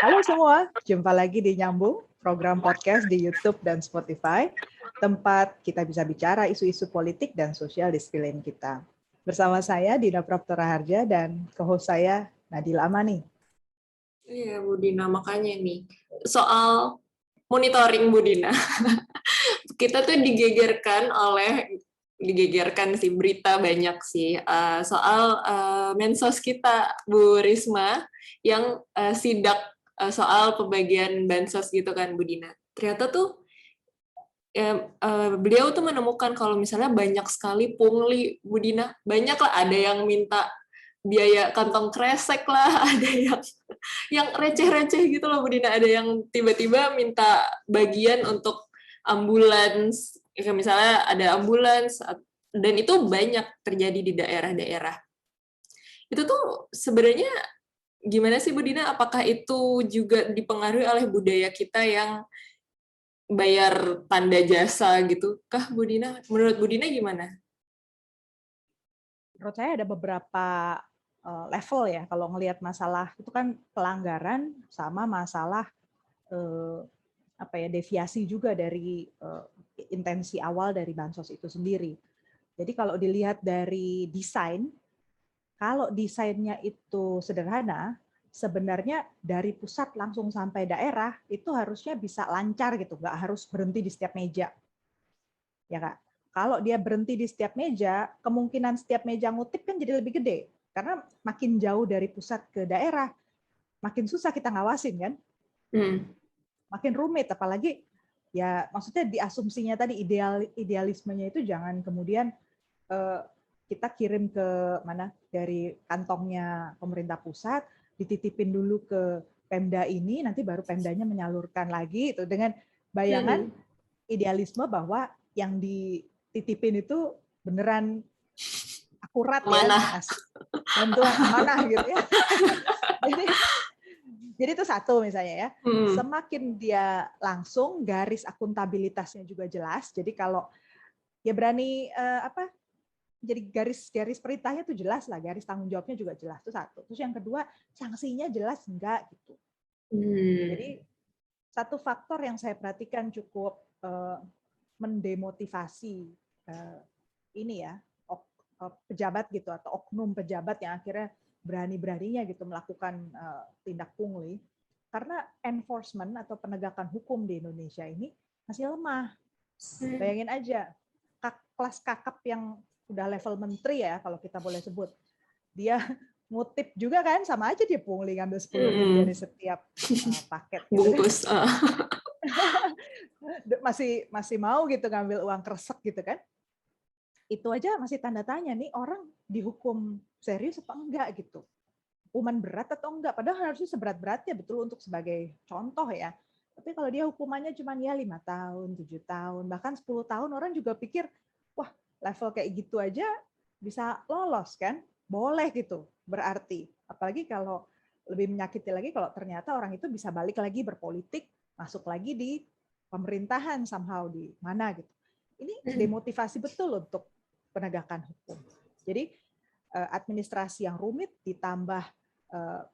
Halo semua, jumpa lagi di Nyambung, program podcast di YouTube dan Spotify, tempat kita bisa bicara isu-isu politik dan sosial di sekeliling kita. Bersama saya Dina Praptora Harja dan co-host saya Nadila Amani. Iya, Bu Dina, makanya nih, soal monitoring Bu Dina. Kita tuh digegerkan sih, berita banyak sih, soal mensos kita, Bu Risma, yang sidak soal pembagian bansos gitu kan, Bu Dina. Ternyata tuh, beliau tuh menemukan kalau misalnya banyak sekali pungli, Bu Dina. Banyak lah, ada yang minta biaya kantong kresek lah, ada yang receh-receh gitu loh Bu Dina, ada yang tiba-tiba minta bagian untuk ambulans, misalnya ada ambulans, dan itu banyak terjadi di daerah-daerah. Itu tuh sebenarnya gimana sih Bu Dina, apakah itu juga dipengaruhi oleh budaya kita yang bayar tanda jasa gitu kah Bu Dina? Menurut Bu Dina gimana? Menurut saya ada beberapa level ya, kalau ngelihat masalah itu kan pelanggaran sama masalah deviasi juga dari intensi awal dari bansos itu sendiri. Jadi kalau dilihat dari desain, kalau desainnya itu sederhana, sebenarnya dari pusat langsung sampai daerah itu harusnya bisa lancar gitu, nggak harus berhenti di setiap meja. Ya Kak, kalau dia berhenti di setiap meja, kemungkinan setiap meja ngutip kan jadi lebih gede. Karena makin jauh dari pusat ke daerah, makin susah kita ngawasin kan. Makin rumit, apalagi ya maksudnya di asumsinya tadi idealismenya itu jangan kemudian kita kirim ke mana dari kantongnya pemerintah pusat, dititipin dulu ke Pemda ini, nanti baru Pemdanya menyalurkan lagi itu dengan bayangan idealisme bahwa yang dititipin itu beneran akurat ya, ngasih bantuan amanah gitu ya. Jadi itu satu misalnya ya. Semakin dia langsung, garis akuntabilitasnya juga jelas. Jadi kalau dia berani jadi garis perintahnya tuh jelas lah, garis tanggung jawabnya juga jelas, itu satu. Terus yang kedua, sanksinya jelas enggak gitu. Jadi satu faktor yang saya perhatikan cukup mendemotivasi ini ya pejabat gitu atau oknum pejabat yang akhirnya berani-beraninya gitu melakukan tindak pungli, karena enforcement atau penegakan hukum di Indonesia ini masih lemah. Bayangin aja, kelas kakap yang udah level menteri ya, kalau kita boleh sebut, dia ngutip juga kan, sama aja dia pungli ngambil 10.000 dari setiap paket. Gitu. Bungkus. masih mau gitu ngambil uang kresek gitu kan. Itu aja masih tanda tanya nih, orang dihukum serius apa enggak gitu. Hukuman berat atau enggak, padahal harusnya seberat-beratnya betul untuk sebagai contoh ya. Tapi kalau dia hukumannya cuma ya 5 tahun, 7 tahun, bahkan 10 tahun, orang juga pikir, wah level kayak gitu aja bisa lolos kan? Boleh gitu, berarti. Apalagi kalau lebih menyakiti lagi kalau ternyata orang itu bisa balik lagi berpolitik, masuk lagi di pemerintahan somehow di mana gitu. Ini demotivasi betul untuk penegakan hukum. Jadi administrasi yang rumit ditambah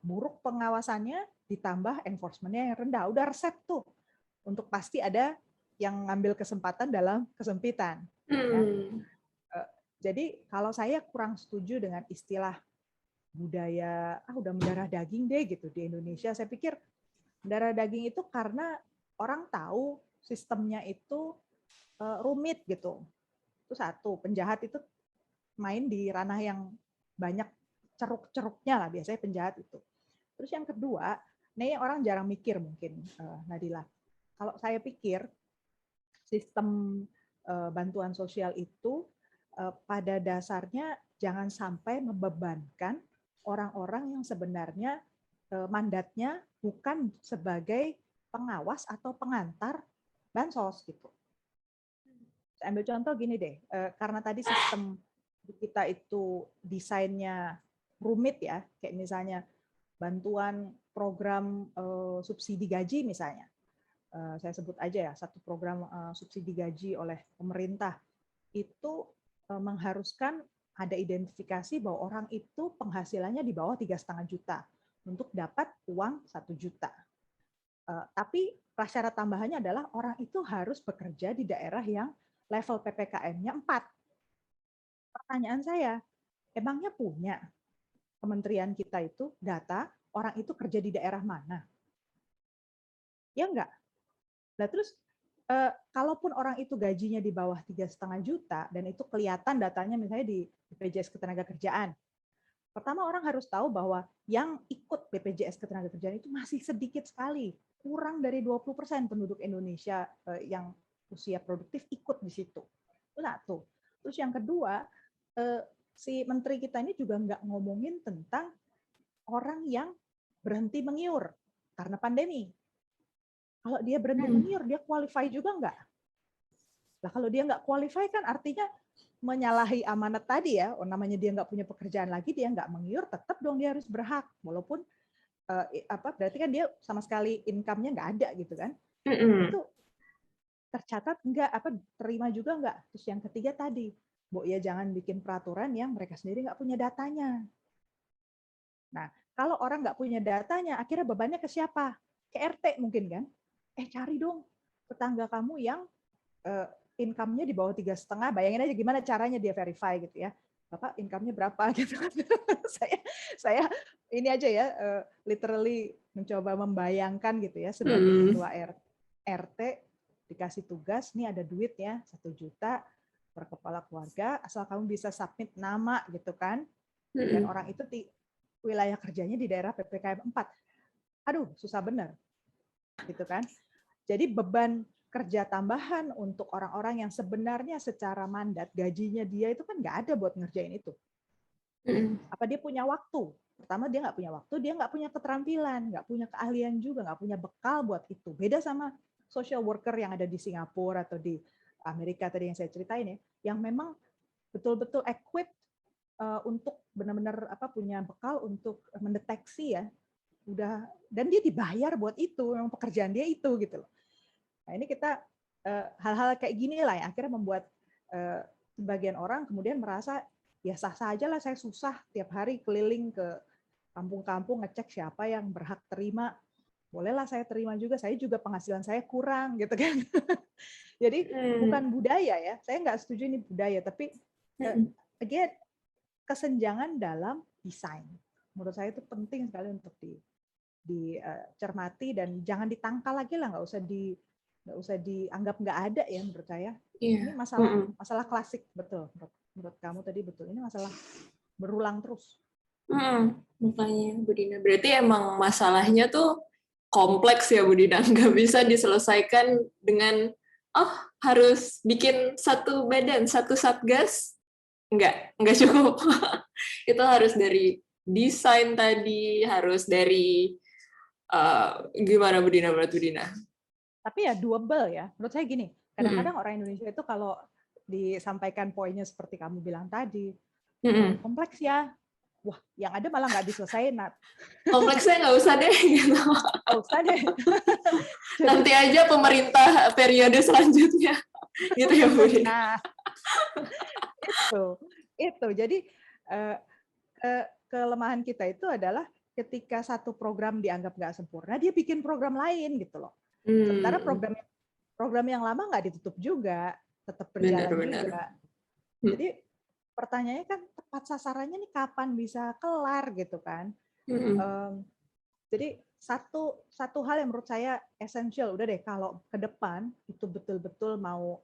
buruk pengawasannya, ditambah enforcement-nya yang rendah. Udah resep tuh. Untuk pasti ada yang ngambil kesempatan dalam kesempitan. Ya. Jadi kalau saya kurang setuju dengan istilah budaya udah mendarah daging deh gitu di Indonesia. Saya pikir mendarah daging itu karena orang tahu sistemnya itu rumit gitu. Itu satu, penjahat itu main di ranah yang banyak ceruk-ceruknya lah biasanya penjahat itu. Terus yang kedua, ini orang jarang mikir mungkin, Nadila. Kalau saya pikir sistem bantuan sosial itu pada dasarnya jangan sampai membebankan orang-orang yang sebenarnya mandatnya bukan sebagai pengawas atau pengantar bansos gitu. Saya ambil contoh gini deh, karena tadi sistem kita itu desainnya rumit ya, kayak misalnya bantuan program subsidi gaji misalnya. Saya sebut aja ya, satu program subsidi gaji oleh pemerintah itu mengharuskan ada identifikasi bahwa orang itu penghasilannya di bawah 3,5 juta untuk dapat uang 1 juta. Tapi prasyarat tambahannya adalah orang itu harus bekerja di daerah yang level PPKM-nya 4. Pertanyaan saya, emangnya punya kementerian kita itu data orang itu kerja di daerah mana? Ya enggak. Nah terus kalaupun orang itu gajinya di bawah 3,5 juta dan itu kelihatan datanya misalnya di BPJS Ketenagakerjaan. Pertama orang harus tahu bahwa yang ikut BPJS Ketenagakerjaan itu masih sedikit sekali, kurang dari 20% penduduk Indonesia yang usia produktif ikut di situ. Itu satu. Terus yang kedua, si menteri kita ini juga nggak ngomongin tentang orang yang berhenti mengiur karena pandemi. Kalau dia berhenti mengiur, dia qualify juga nggak? Nah, kalau dia nggak qualify kan artinya menyalahi amanat tadi ya, namanya dia nggak punya pekerjaan lagi, dia nggak mengiur, tetap dong dia harus berhak, walaupun berarti kan dia sama sekali income-nya nggak ada gitu kan? Itu tercatat nggak, terima juga nggak? Terus yang ketiga tadi, Bu ya jangan bikin peraturan yang mereka sendiri nggak punya datanya. Nah, kalau orang nggak punya datanya, akhirnya bebannya ke siapa? Ke RT mungkin kan? Cari dong tetangga kamu yang income-nya di bawah 3,5, bayangin aja gimana caranya dia verify gitu ya. Bapak income-nya berapa gitu. saya ini aja ya, literally mencoba membayangkan gitu ya sebagai ketua RT dikasih tugas, nih ada duit ya 1 juta per kepala keluarga, asal kamu bisa submit nama gitu kan. Dan orang itu wilayah kerjanya di daerah PPKM 4. Aduh, susah bener. Gitu kan. Jadi beban kerja tambahan untuk orang-orang yang sebenarnya secara mandat gajinya dia itu kan nggak ada buat ngerjain itu. Apa dia punya waktu? Pertama dia nggak punya waktu, dia nggak punya keterampilan, nggak punya keahlian juga, nggak punya bekal buat itu. Beda sama social worker yang ada di Singapura atau di Amerika tadi yang saya ceritain ya, yang memang betul-betul equipped untuk benar-benar punya bekal untuk mendeteksi ya, udah, dan dia dibayar buat itu, memang pekerjaan dia itu gitu loh. Nah ini kita hal-hal kayak gini lah yang akhirnya membuat sebagian orang kemudian merasa ya sah-sah aja lah saya susah tiap hari keliling ke kampung-kampung ngecek siapa yang berhak terima, bolehlah saya terima juga, saya juga penghasilan saya kurang gitu kan. Jadi bukan budaya ya, saya nggak setuju ini budaya, tapi again kesenjangan dalam desain. Menurut saya itu penting sekali untuk dicermati dan jangan ditangkal lagi lah, nggak usah dianggap nggak ada ya menurut saya. Ini masalah klasik betul. Menurut kamu tadi betul. Ini masalah berulang terus. Makanya Bu Dina, berarti emang masalahnya tuh kompleks ya Bu Dina, nggak bisa diselesaikan dengan harus bikin satu badan, satu satgas, nggak cukup. Itu harus dari desain tadi, harus dari gimana Bu Dina, menurut Bu Dina? Tapi ya doable ya. Menurut saya gini, kadang-kadang orang Indonesia itu kalau disampaikan poinnya seperti kamu bilang tadi, kompleks ya. Wah, yang ada malah nggak diselesain, Nat. Kompleksnya nggak usah deh. Gitu. Nggak usah deh. Nanti aja pemerintah periode selanjutnya. Gitu ya Bu Dina. Nah, itu. Jadi kelemahan kita itu adalah ketika satu program dianggap nggak sempurna, dia bikin program lain gitu loh. Sementara program yang lama nggak ditutup juga, tetap berjalan juga. Jadi pertanyaannya kan tepat sasarannya nih kapan bisa kelar gitu kan. Jadi satu hal yang menurut saya esensial, udah deh kalau ke depan itu betul-betul mau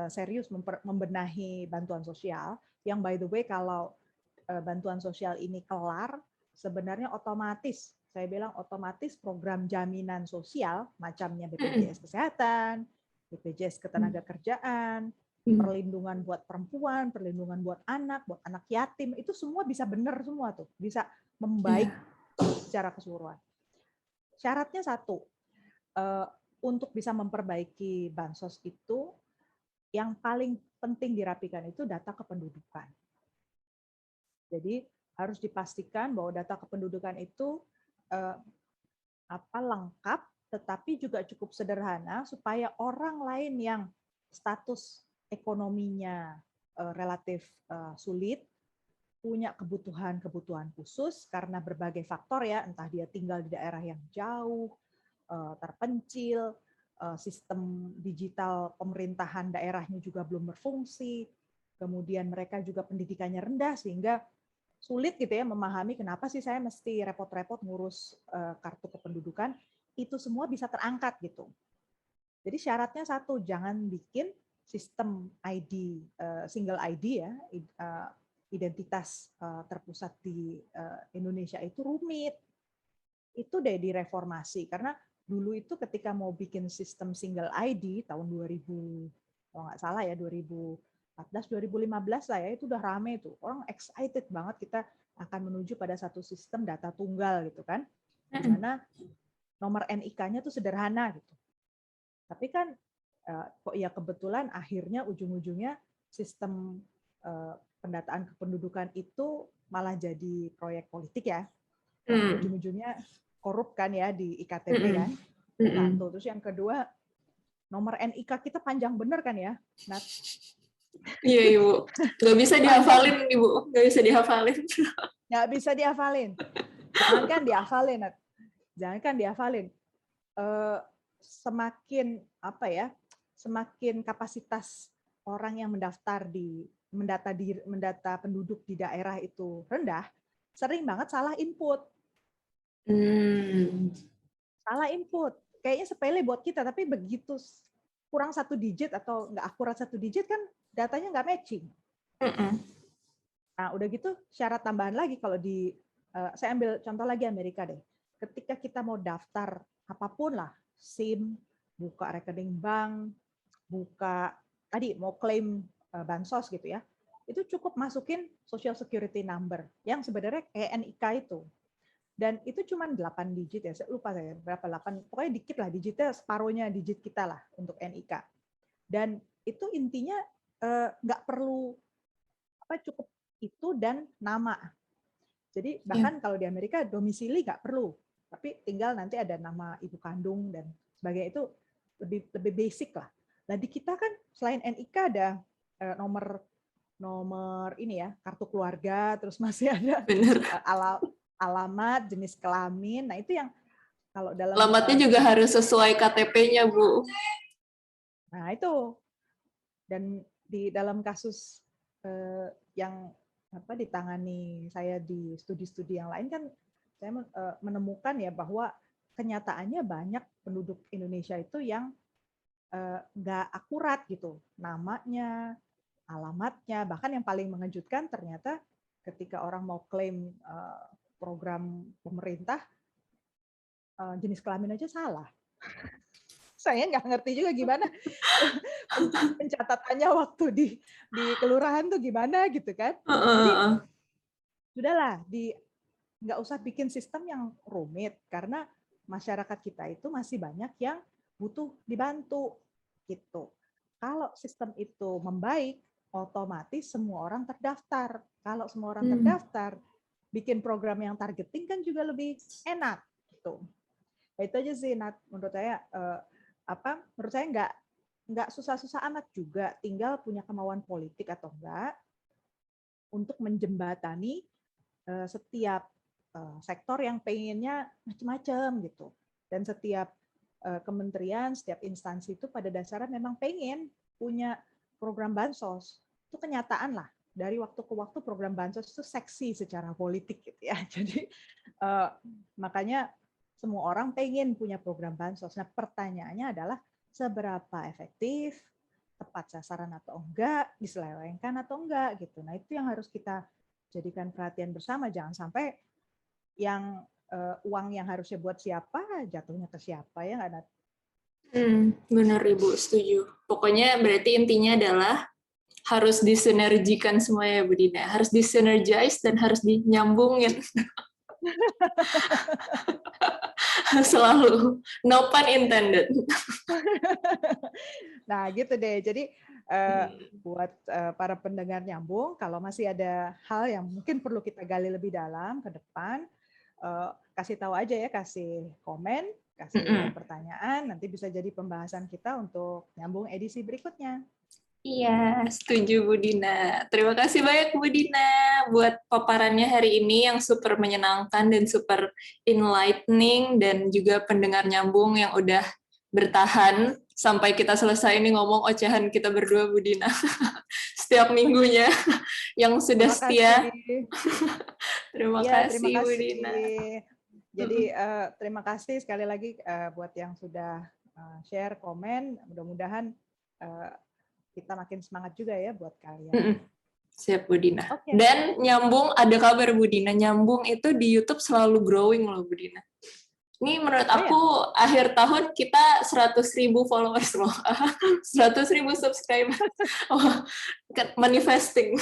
serius membenahi bantuan sosial, yang by the way kalau bantuan sosial ini kelar, sebenarnya otomatis, saya bilang otomatis program jaminan sosial, macamnya BPJS Kesehatan, BPJS Ketenagakerjaan, perlindungan buat perempuan, perlindungan buat anak yatim, itu semua bisa benar semua tuh, bisa membaik secara keseluruhan. Syaratnya satu, untuk bisa memperbaiki bansos itu, yang paling penting dirapikan itu data kependudukan. Jadi harus dipastikan bahwa data kependudukan itu lengkap, tetapi juga cukup sederhana supaya orang lain yang status ekonominya relatif sulit, punya kebutuhan khusus karena berbagai faktor ya, entah dia tinggal di daerah yang jauh, terpencil, sistem digital pemerintahan daerahnya juga belum berfungsi, kemudian mereka juga pendidikannya rendah sehingga sulit gitu ya memahami kenapa sih saya mesti repot-repot ngurus kartu kependudukan, itu semua bisa terangkat gitu. Jadi syaratnya satu, jangan bikin sistem ID, single ID ya, identitas terpusat di Indonesia itu rumit. Itu deh direformasi, karena dulu itu ketika mau bikin sistem single ID tahun 2000, kalau nggak salah ya 2014, 2015 lah ya, itu udah rame tuh. Orang excited banget kita akan menuju pada satu sistem data tunggal gitu kan, di mana nomor NIK-nya tuh sederhana gitu. Tapi kan kok ya kebetulan akhirnya ujung-ujungnya sistem pendataan kependudukan itu malah jadi proyek politik ya. Dan ujung-ujungnya korup kan ya di IKTP kan. Satu. Terus yang kedua, nomor NIK kita panjang bener kan ya, Nat? Iya, Ibu. Nggak bisa dihafalin, Ibu. Nggak bisa dihafalin. Nggak bisa dihafalin. Jangankan dihafalin, Nat. Jangankan dihafalin. Semakin apa ya? Semakin kapasitas orang yang mendaftar mendata penduduk di daerah itu rendah, sering banget salah input. Salah input. Kayaknya sepele buat kita, tapi begitu kurang 1 digit atau nggak akurat 1 digit kan datanya nggak matching. Nah, udah gitu syarat tambahan lagi kalau saya ambil contoh lagi Amerika deh. Ketika kita mau daftar apapun lah, SIM, buka rekening bank, buka tadi mau klaim bansos gitu ya, itu cukup masukin Social Security Number yang sebenarnya kayak NIK itu. Dan itu cuma 8 digit ya, saya lupa saya berapa 8, pokoknya dikit lah digitnya, separuhnya digit kita lah untuk NIK. Dan itu intinya nggak perlu cukup itu dan nama. Jadi bahkan kalau di Amerika domisili nggak perlu, tapi tinggal nanti ada nama ibu kandung dan sebagainya, itu lebih basic lah. Nah di kita kan selain NIK ada nomor ini ya, kartu keluarga, terus masih ada alamat, jenis kelamin. Nah, itu yang kalau dalam alamatnya juga harus sesuai KTP-nya, Bu. Nah, itu. Dan di dalam kasus yang ditangani saya di studi-studi yang lain kan saya menemukan ya bahwa kenyataannya banyak penduduk Indonesia itu yang nggak akurat gitu, namanya, alamatnya, bahkan yang paling mengejutkan ternyata ketika orang mau klaim program pemerintah, jenis kelamin aja salah. Saya nggak ngerti juga gimana pencatatannya waktu di kelurahan tuh gimana gitu kan. Jadi sudahlah, nggak usah bikin sistem yang rumit, karena masyarakat kita itu masih banyak yang butuh dibantu gitu. Kalau sistem itu membaik, otomatis semua orang terdaftar. Kalau semua orang terdaftar, bikin program yang targeting kan juga lebih enak gitu. Itu aja sih, Nat, menurut saya menurut saya nggak susah-susah amat juga, tinggal punya kemauan politik atau enggak untuk menjembatani setiap sektor yang pengennya macam-macam gitu, dan setiap kementerian, setiap instansi itu pada dasarnya memang pengen punya program bansos. Itu kenyataan lah, dari waktu ke waktu program bansos itu seksi secara politik gitu ya. Jadi makanya semua orang pengen punya program bansos. Nah, pertanyaannya adalah seberapa efektif, tepat sasaran atau enggak, diselewengkan atau enggak gitu. Nah, itu yang harus kita jadikan perhatian bersama. Jangan sampai yang uang yang harusnya buat siapa jatuhnya ke siapa, ya nggak, Nat? Benar, Ibu, setuju. Pokoknya berarti intinya adalah harus disinergikan semua ya, Bu Dina. Harus disinergize dan harus dinyambungin. Selalu. No pun intended. Nah, gitu deh. Jadi buat para pendengar nyambung, kalau masih ada hal yang mungkin perlu kita gali lebih dalam ke depan, kasih tahu aja ya, kasih komen, kasih pertanyaan, nanti bisa jadi pembahasan kita untuk nyambung edisi berikutnya. Iya, setuju Bu Dina. Terima kasih banyak Bu Dina buat paparannya hari ini yang super menyenangkan dan super enlightening, dan juga pendengar nyambung yang udah bertahan sampai kita selesai ini ngomong ocehan kita berdua Bu Dina setiap minggunya yang sudah Terima setia. kasih. Terima Ya, terima kasih Bu kasih. Dina. Jadi terima kasih sekali lagi buat yang sudah share, komen. Mudah-mudahan kita makin semangat juga ya buat kalian. Siap Bu Dina. Oke. Dan nyambung, ada kabar Bu Dina, nyambung itu di YouTube selalu growing loh Bu Dina. Ini menurut aku akhir tahun kita 100.000 followers loh. 100.000 subscriber. Oh, manifesting.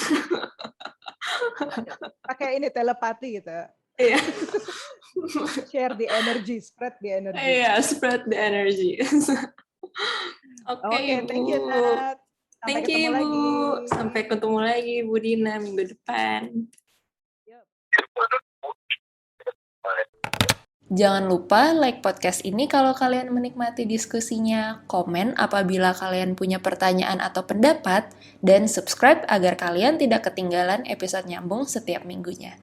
Pakai ini telepati gitu. Iya. Share the energy, spread the energy. Iya, spread the energy. Oke, Bu. Thank you, Nat. Thank you, Bu. Sampai ketemu lagi, Bu Dina, minggu depan. Jangan lupa like podcast ini kalau kalian menikmati diskusinya, komen apabila kalian punya pertanyaan atau pendapat, dan subscribe agar kalian tidak ketinggalan episode nyambung setiap minggunya.